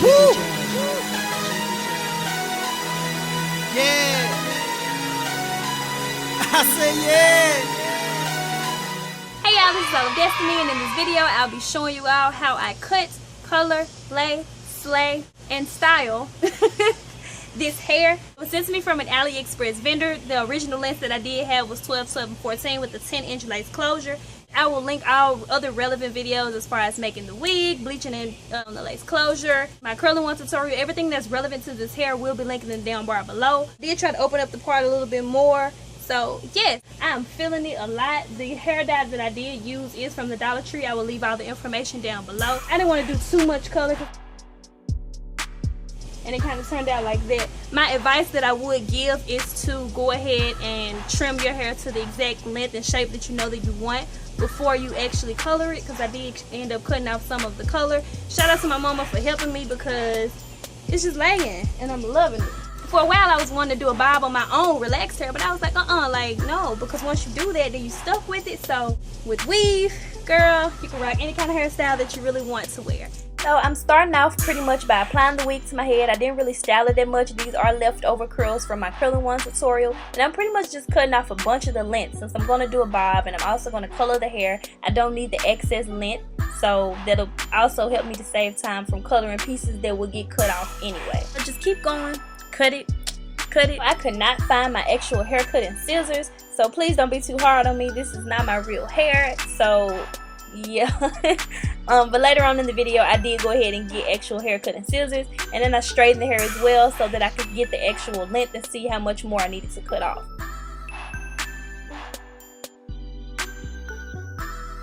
Yeah. I say yeah. Hey y'all, this is All of Destiny, and in this video I'll be showing you all how I cut, color, lay, slay, and style this hair. It was sent to me from an AliExpress vendor. The original length that I did have was 12, 12, and 14 with a 10-inch lace closure. I will link all other relevant videos as far as making the wig, bleaching and the lace closure, my curling one tutorial, everything that's relevant to this hair will be linked in the down bar below. I did try to open up the part a little bit more. So yes, I'm feeling it a lot. The hair dye that I did use is from the Dollar Tree. I will leave all the information down below. I didn't want to do too much color, and it kind of turned out like that. My advice that I would give is to go ahead and trim your hair to the exact length and shape that you know that you want before you actually color it, because I did end up cutting off some of the color. Shout out to my mama for helping me, because it's just laying and I'm loving it. For a while I was wanting to do a bob on my own relaxed hair, but I was like like no, because once you do that then you stuck with it. So with weave, girl, you can rock any kind of hairstyle that you really want to wear. So I'm starting off pretty much by applying the wig to my head. I didn't really style it that much. These are leftover curls from my curling one tutorial, and I'm pretty much just cutting off a bunch of the length since I'm going to do a bob, and I'm also going to color the hair. I don't need the excess length, so that'll also help me to save time from coloring pieces that will get cut off anyway. So just keep going, cut it, cut it. I could not find my actual hair cutting scissors, so please don't be too hard on me. This is not my real hair, so yeah. But later on in the video I did go ahead and get actual hair cutting scissors, and then I straightened the hair as well so that I could get the actual length and see how much more I needed to cut off.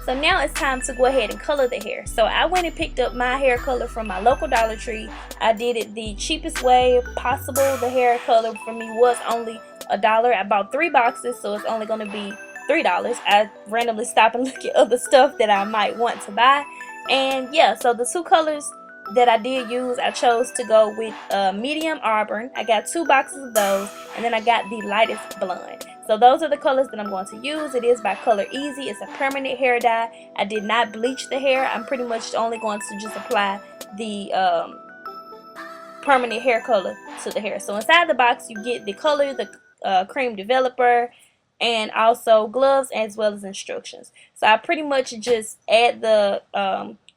So now it's time to go ahead and color the hair. So I went and picked up my hair color from my local Dollar Tree. I did it the cheapest way possible. The hair color for me was only $1. I bought 3 boxes, so it's only going to be $3. I randomly stop and look at other stuff that I might want to buy. And yeah, so the 2 colors that I did use, I chose to go with medium Auburn. I got 2 boxes of those, and then I got the lightest blonde. So those are the colors that I'm going to use. It is by Color Eazy. It's a permanent hair dye. I did not bleach the hair. I'm pretty much only going to just apply the permanent hair color to the hair. So inside the box you get the color, the cream developer, and also gloves as well as instructions. So I pretty much just add the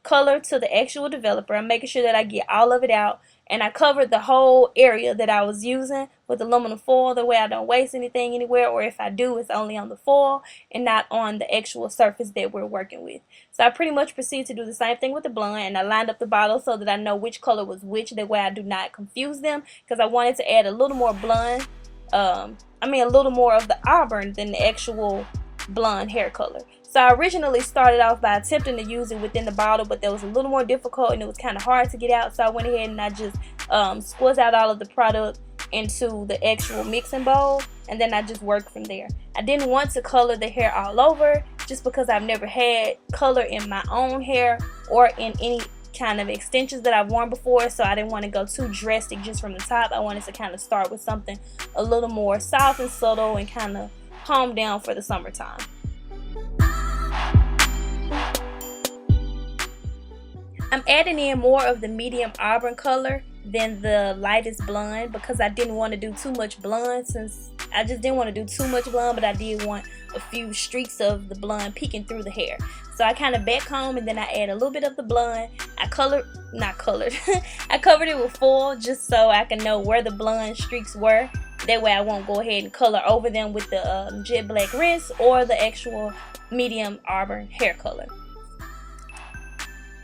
color to the actual developer. I'm making sure that I get all of it out, and I covered the whole area that I was using with aluminum foil. The way I don't waste anything anywhere, or if I do, it's only on the foil and not on the actual surface that we're working with. So I pretty much proceed to do the same thing with the blonde, and I lined up the bottle so that I know which color was which. That way I do not confuse them, because I wanted to add a little more blonde, a little more of the Auburn than the actual blonde hair color. So I originally started off by attempting to use it within the bottle, but that was a little more difficult and it was kind of hard to get out. So I went ahead and I just squeezed out all of the product into the actual mixing bowl, and then I just worked from there. I didn't want to color the hair all over, just because I've never had color in my own hair or in any kind of extensions that I've worn before, so I didn't want to go too drastic just from the top. I wanted to kind of start with something a little more soft and subtle and kind of calm down for the summertime. I'm adding in more of the medium Auburn color than the lightest blonde, because I didn't want to do too much blonde, since I just didn't want to do too much blonde, but I did want a few streaks of the blonde peeking through the hair. So I kind of back comb, and then I add a little bit of the blonde. I covered it with foil just so I can know where the blonde streaks were. That way I won't go ahead and color over them with the jet black rinse or the actual medium Auburn hair color.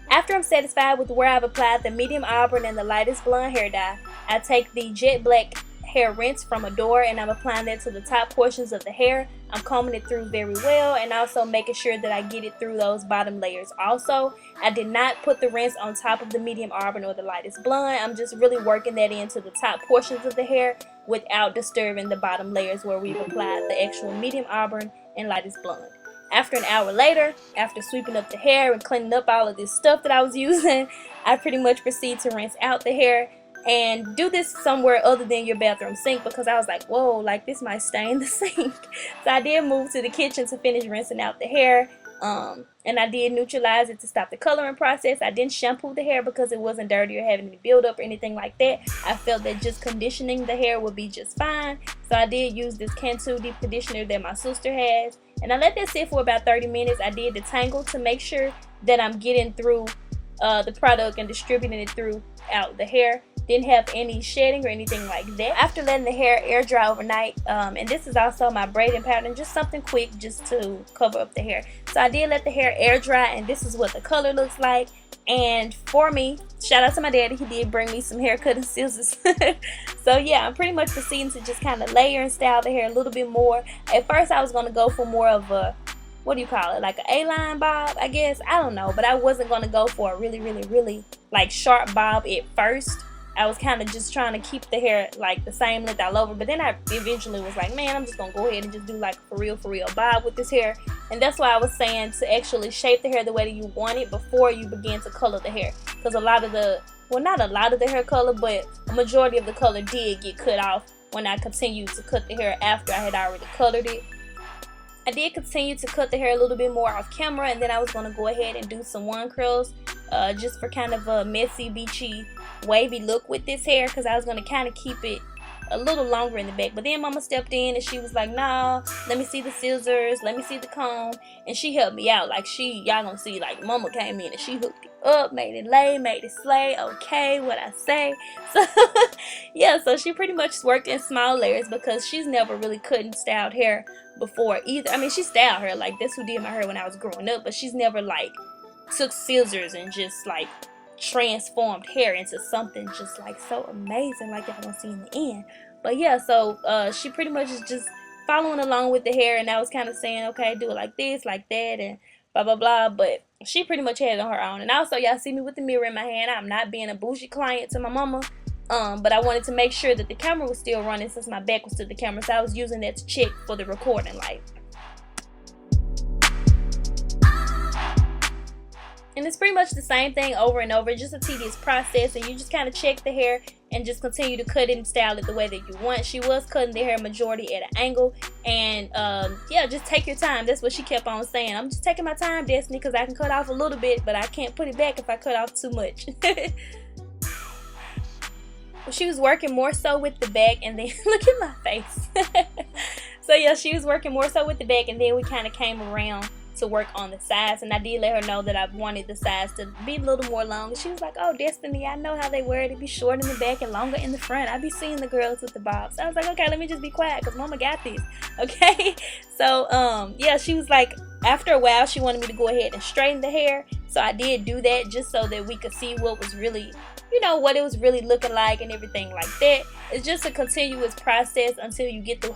After I'm satisfied with where I've applied the medium Auburn and the lightest blonde hair dye, I take the jet black hair rinse from Adore, and I'm applying that to the top portions of the hair. I'm combing it through very well, and also making sure that I get it through those bottom layers. Also, I did not put the rinse on top of the medium Auburn or the lightest blonde. I'm just really working that into the top portions of the hair without disturbing the bottom layers where we've applied the actual medium Auburn and lightest blonde. After an hour later, after sweeping up the hair and cleaning up all of this stuff that I was using, I pretty much proceed to rinse out the hair. And do this somewhere other than your bathroom sink, because I was like, whoa, like this might stain the sink. So I did move to the kitchen to finish rinsing out the hair. And I did neutralize it to stop the coloring process. I didn't shampoo the hair because it wasn't dirty or having any buildup or anything like that. I felt that just conditioning the hair would be just fine. So I did use this Cantu deep conditioner that my sister has, and I let that sit for about 30 minutes. I did detangle to make sure that I'm getting through the product and distributing it throughout the hair. Didn't have any shedding or anything like that. After letting the hair air dry overnight, and this is also my braiding pattern, just something quick just to cover up the hair. So I did let the hair air dry, and this is what the color looks like. And for me, shout out to my daddy, he did bring me some hair cutting scissors. So yeah, I'm pretty much proceeding to just kind of layer and style the hair a little bit more. At first I was going to go for more of a, what do you call it, like an A-line bob, I guess, I don't know, but I wasn't going to go for a really like sharp bob at first. I was kind of just trying to keep the hair like the same length all over, but then I eventually was like, man, I'm just gonna go ahead and just do like for real bob with this hair. And that's why I was saying to actually shape the hair the way that you want it before you begin to color the hair, because a lot of the, well, not a lot of the hair color, but a majority of the color did get cut off when I continued to cut the hair after I had already colored it. I did continue to cut the hair a little bit more off camera, and then I was going to go ahead and do some wand curls just for kind of a messy, beachy, wavy look with this hair, because I was going to kind of keep it a little longer in the back. But then Mama stepped in and she was like, no, let me see the scissors, let me see the comb, and she helped me out. Like, y'all gonna see, like, Mama came in and she hooked it up, made it lay, made it slay, okay, what I say. So yeah, so she pretty much worked in small layers because she's never really cut and styled hair before either. I mean, she styled hair, like that's who did my hair when I was growing up, but she's never like took scissors and just like transformed hair into something just like so amazing like y'all gonna see in the end. But yeah, so she pretty much is just following along with the hair, and I was kind of saying, okay, do it like this, like that, and blah blah blah. But she pretty much had it on her own. And also, y'all see me with the mirror in my hand. I'm not being a bougie client to my mama, but I wanted to make sure that the camera was still running since my back was to the camera, so I was using that to check for the recording light. And it's pretty much the same thing over and over, just a tedious process, and you just kind of check the hair and just continue to cut it and style it the way that you want. She was cutting the hair majority at an angle, and yeah, just take your time. That's what she kept on saying. I'm just taking my time, Destiny, because I can cut off a little bit, but I can't put it back if I cut off too much. Well, she was working more so with the back, and then look at my face. So yeah, she was working more so with the back, and then we kind of came around to work on the sides, and I did let her know that I wanted the sides to be a little more long. She was like, oh, Destiny, I know how they wear it. It'd be short in the back and longer in the front. I be seeing the girls with the bobs. I was like, okay, let me just be quiet because Mama got this. Okay. So yeah, she was like, after a while she wanted me to go ahead and straighten the hair, so I did do that just so that we could see what was really, you know, what it was really looking like and everything like that. It's just a continuous process until you get the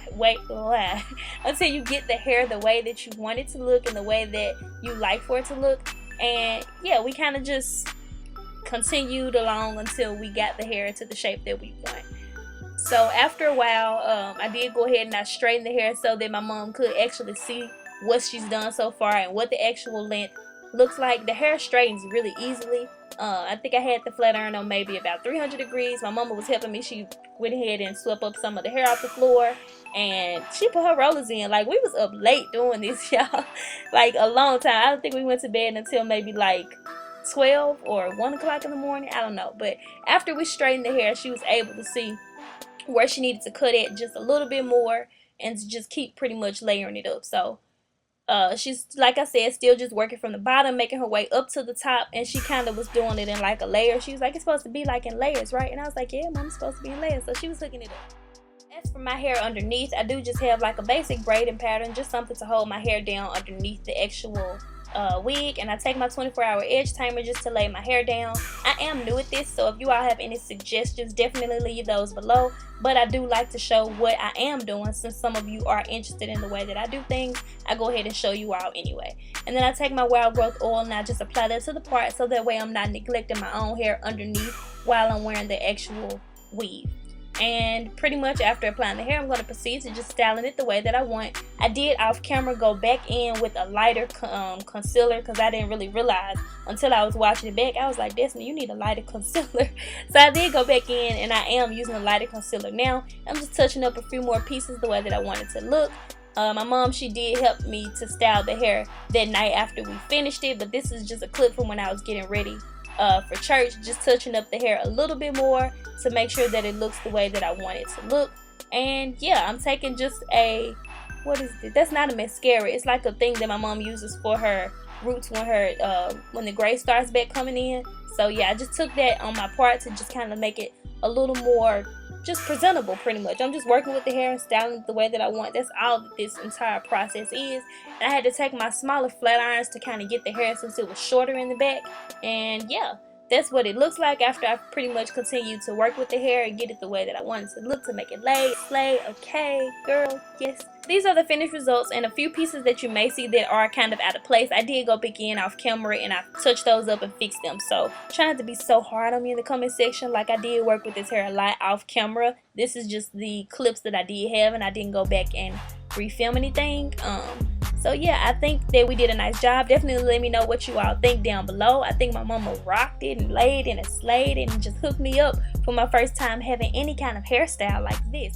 until you get the hair the way that you want it to look and the way that you like for it to look. And yeah, we kind of just continued along until we got the hair to the shape that we want. So after a while, I did go ahead and I straightened the hair so that my mom could actually see what she's done so far and what the actual length looks like. The hair straightens really easily. I think I had the flat iron on maybe about 300 degrees. My mama was helping me. She went ahead and swept up some of the hair off the floor, and she put her rollers in. Like, we was up late doing this, y'all. Like, a long time. I don't think we went to bed until maybe like 12 or 1 o'clock in the morning. I don't know. But after we straightened the hair, she was able to see where she needed to cut it just a little bit more and to just keep pretty much layering it up. So she's, like I said, still just working from the bottom, making her way up to the top, and she kind of was doing it in like a layer. She was like, it's supposed to be like in layers, right? And I was like, yeah, Mom's supposed to be in layers. So she was hooking it up. As for my hair underneath, I do just have like a basic braiding pattern, just something to hold my hair down underneath the actual wig, and I take my 24-hour edge timer just to lay my hair down. I am new at this, so if you all have any suggestions, definitely leave those below. But I do like to show what I am doing, since some of you are interested in the way that I do things. I go ahead and show you all anyway. And then I take my wild growth oil and I just apply that to the part, so that way I'm not neglecting my own hair underneath while I'm wearing the actual weave. And pretty much after applying the hair, I'm going to proceed to just styling it the way that I want. I did off camera go back in with a lighter concealer, because I didn't really realize until I was watching it back. I was like, Destiny, you need a lighter concealer. So I did go back in, and I am using a lighter concealer now. I'm just touching up a few more pieces the way that I want it to look. My mom, she did help me to style the hair that night after we finished it, but this is just a clip from when I was getting ready for church, just touching up the hair a little bit more to make sure that it looks the way that I want it to look. And yeah, I'm taking just a, what is it? That's not a mascara. It's like a thing that my mom uses for her roots when the gray starts back coming in. So yeah, I just took that on my part to just kind of make it a little more just presentable, pretty much. I'm just working with the hair and styling it the way that I want. That's all that this entire process is. And I had to take my smaller flat irons to kind of get the hair since it was shorter in the back. And yeah, that's what it looks like after I pretty much continued to work with the hair and get it the way that I wanted to look, to make it slay. Okay, girl, yes. These are the finished results, and a few pieces that you may see that are kind of out of place. I did go back in off camera and I touched those up and fixed them. So try not to be so hard on me in the comment section. Like, I did work with this hair a lot off camera. This is just the clips that I did have, and I didn't go back and refilm anything. So yeah, I think that we did a nice job. Definitely let me know what you all think down below. I think my mama rocked it and laid and slayed it and just hooked me up for my first time having any kind of hairstyle like this.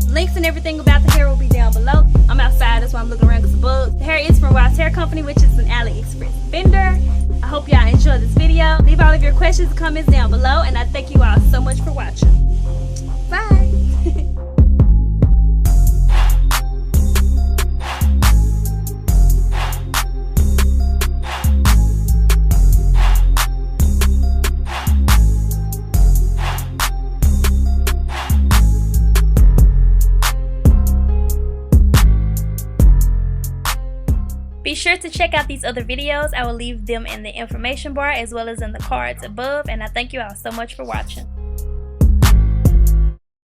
Links and everything about the hair will be down below. I'm outside, that's why I'm looking around because of bugs. The hair is from Ross Hair Company, which is an AliExpress vendor. I hope y'all enjoyed this video. Leave all of your questions and comments down below, and I thank you all so much for watching. Bye! Be sure to check out these other videos. I will leave them in the information bar as well as in the cards above, and I thank you all so much for watching.